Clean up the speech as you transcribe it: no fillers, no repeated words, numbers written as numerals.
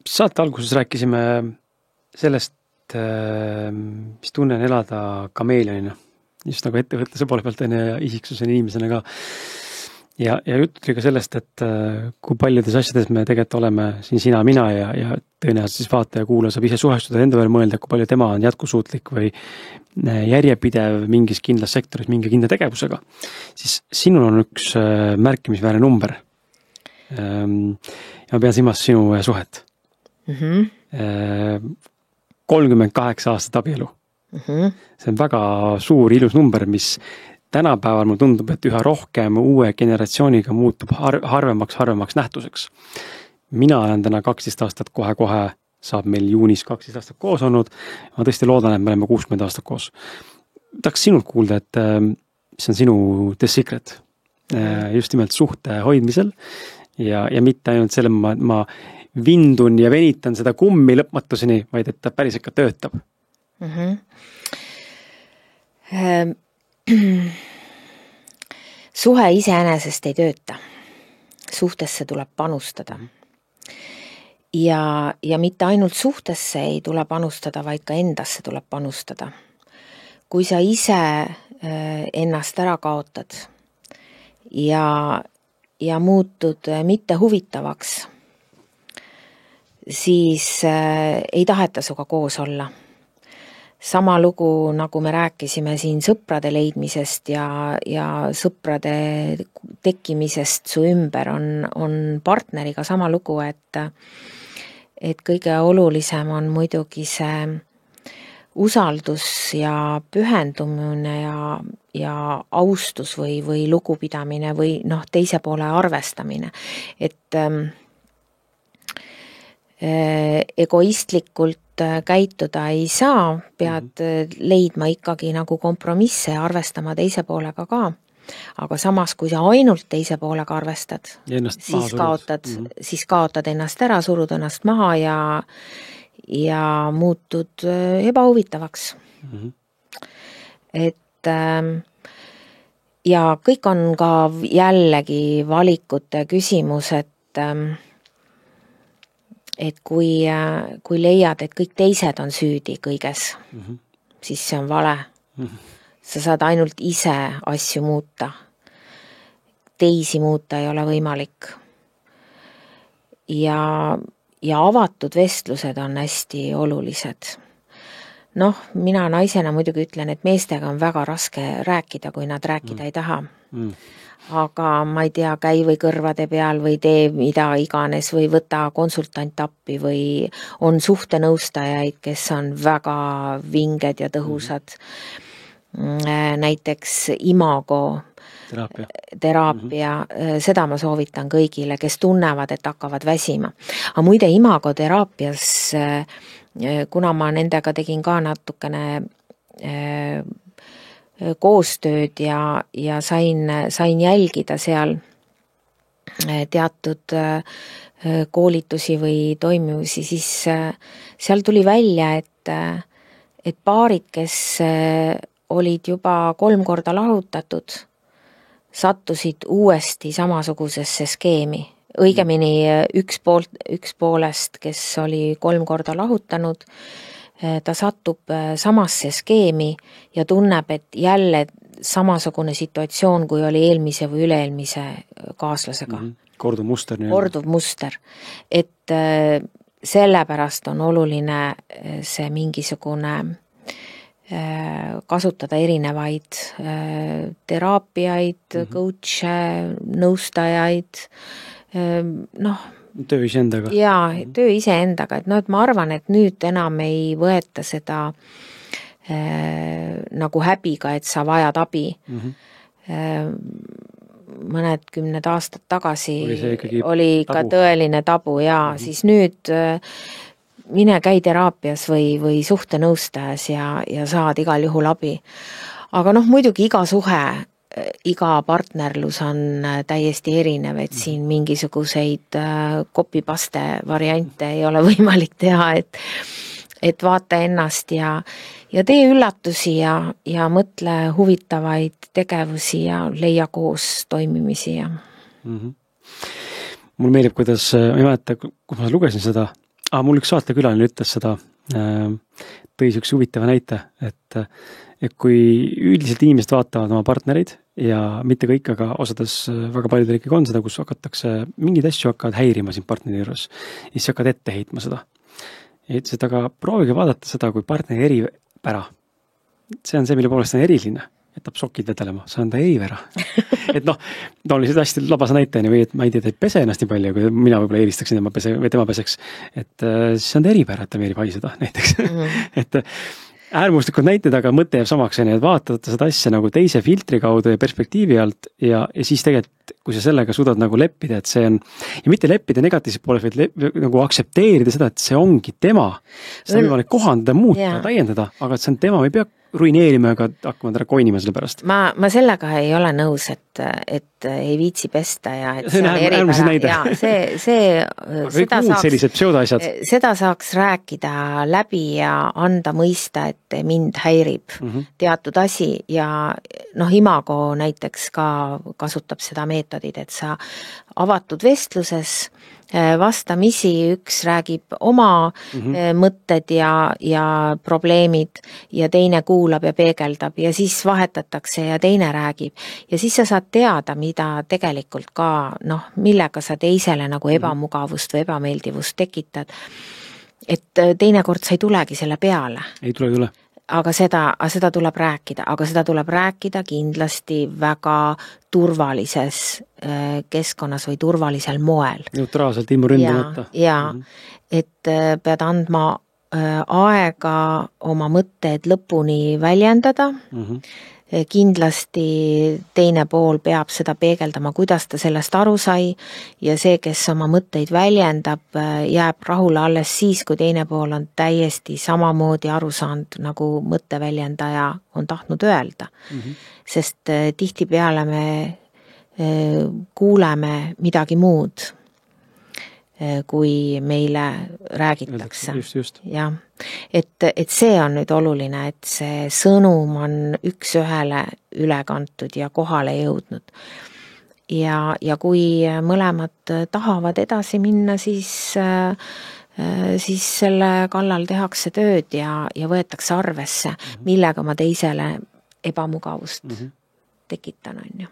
saate alguses rääkisime sellest, mis tunne on elada kameeleonina, just nagu ettevõtluse poole pealt ja isiksuseni inimesena ka. Ja jutt oli ka sellest, et kui paljudes asjades me tegelikult oleme siin sina, mina ja tõenäoliselt siis vaataja kuulaja saab ise suhestuda enda veel mõelda, kui palju tema on jätkusuutlik või järjepidev mingis kindlas sektoris mingi kindla tegevusega, siis sinul on üks märkimisväärne number. Ja ma pean silmas sinu suhet. 38 aastat abielu. See on väga suur ilus number, mis tänapäeval mulle tundub, et üha rohkem uue generatsiooniga muutub harvemaks nähtuseks. Mina olen täna 12 aastat kohe saab meil juunis 12 aastat koos olnud. Ma tõesti loodan, et me oleme 60 aastat koos. Tahaks sinult kuulda, et mis on sinu the secret just nimelt suhte hoidmisel ja mitte ainult selle, ma vindun ja venitan seda kummi lõpmatuseni, vaid et ta päris ikka töötab. Suhe iseenesest ei tööta. Suhtesse tuleb panustada. Ja mitte ainult suhtesse ei tule panustada, vaid ka endasse tuleb panustada. Kui sa ise ennast ära kaotad ja muutud mitte huvitavaks, siis ei taheta suga koos olla. Sama lugu, nagu me rääkisime siin sõprade leidmisest ja sõprade tekkimisest su ümber on partneriga sama lugu, et kõige olulisem on muidugi see usaldus ja pühendumine ja austus või lugupidamine või teise poole arvestamine. Et egoistlikult käituda ei saa, pead leidma ikkagi nagu kompromisse ja arvestama teise poolega ka. Aga samas, kui sa ainult teise poolega arvestad, siis kaotad ennast ära, surud ennast maha ja muutud ebahuvitavaks. Et ja kõik on ka jällegi valikute küsimus, et kui leiad, et kõik teised on süüdi kõiges, siis see on vale. Sa saad ainult ise asju muuta. Teisi muuta ei ole võimalik. Ja avatud vestlused on hästi olulised. Mina naisena muidugi ütlen, et meestega on väga raske rääkida, kui nad rääkida ei taha. Aga ma ei tea, käi või kõrvade peal või tee mida iganes või võta konsultant appi või on suhtenõustajaid, kes on väga vinged ja tõhusad. Näiteks imago teraapia, seda ma soovitan kõigile, kes tunnevad, et hakkavad väsima. Aga muide imago teraapias, kuna ma nendega tegin ka natukene koostööd ja sain jälgida seal teatud koolitusi või toimimusi, siis seal tuli välja, et paarid, kes olid juba 3 korda lahutatud, sattusid uuesti samasugusesse skeemi. Õigemini üks poolest, kes oli 3 korda lahutanud, ta satub samasse skeemi ja tunneb, et jälle samasugune situatsioon, kui oli eelmise või üleelmise kaaslasega. Korduv muster. Korduv muster. Et sellepärast on oluline see mingisugune kasutada erinevaid teraapiaid, coach'e, nõustajaid, töö iseendaga. Jaa, töö iseendaga. Et ma arvan, et nüüd enam ei võeta seda nagu häbiga, et sa vajad abi. Mõned 10 aastat tagasi oli ikka tõeline tabu ja siis nüüd mine käi teraapias või suhtenõustajas ja saad igal juhul abi. Aga muidugi iga suhe, iga partnerlus on täiesti erinev, et siin mingisuguseid copy-paste variante ei ole võimalik teha, et vaata ennast ja tee üllatusi ja mõtle huvitavaid tegevusi ja leia koos toimimisi. Mul meeldib, kuidas, ma ei mäleta, kus ma lugesin seda, Mul üks saatekülaline ütles seda, tõi üks huvitava näite, et kui üldiselt inimesed vaatavad oma partnereid ja mitte kõik, aga osades väga paljudel ikkagi on seda, kus hakatakse, mingid asju hakkavad häirima siin partneri juures ja siis hakkad ette heitma seda. Ja ütles, et aga proovige vaadata seda kui partneri eripära. See on see, mille poolest on eriline. Jätab sokid vedelema, see on ta erivära. Et noh, ta oli seda hästi labase näiteni või et ma ei tea, ta ei pese ennast nii palju, kui mina võib-olla eelistaksin tema peseks. Et siis on ta eripära, et ta meelib haiseda näiteks. Et äärmuslikud näited, aga mõte jääb samaks, et vaatada seda asja nagu teise filtri kaudu ja perspektiivi alt ja siis tegelikult, kui sa sellega suudad nagu leppida, et see on, ja mitte leppida negatiivses pooles, vaid nagu aksepteerida seda, et see ongi tema. Seda on võimalik kohandada, muuta, täiendada, aga et see on tema, me ei pea ruineerima ega hakkama teda koinima selle pärast. Ma sellega ei ole nõus, et ei viitsi pesta ja et see on eripära. Ja seda saaks rääkida läbi ja anda mõista, et mind häirib teatud asi ja noh, Imago näiteks ka kasutab seda meetodit, et sa avatud vestluses vastamisi üks räägib oma mõtted ja probleemid ja teine kuulab ja peegeldab ja siis vahetatakse ja teine räägib ja siis sa saad teada, mida tegelikult ka, noh, millega sa teisele nagu ebamugavust või ebameeldivust tekitad. Et teinekord sa ei tulegi selle peale. Ei tule. Aga seda tuleb rääkida, aga seda tuleb rääkida kindlasti väga turvalises keskkonnas või turvalisel moel. Neutraalselt ilma ründamata. Ja, et pead andma aega oma mõtteid lõpuni väljendada. Kindlasti teine pool peab seda peegeldama, kuidas ta sellest aru sai ja see, kes oma mõtteid väljendab, jääb rahule alles siis, kui teine pool on täiesti samamoodi aru saanud, nagu mõtteväljendaja on tahtnud öelda. Sest tihtipeale me kuuleme midagi muud, kui meile räägitakse. Just. Ja, et see on nüüd oluline, et see sõnum on üks ühele üle kantud ja kohale jõudnud. Ja kui mõlemad tahavad edasi minna, siis selle kallal tehakse tööd ja võetakse arvesse, millega ma teisele ebamugavust tekitan, on ju.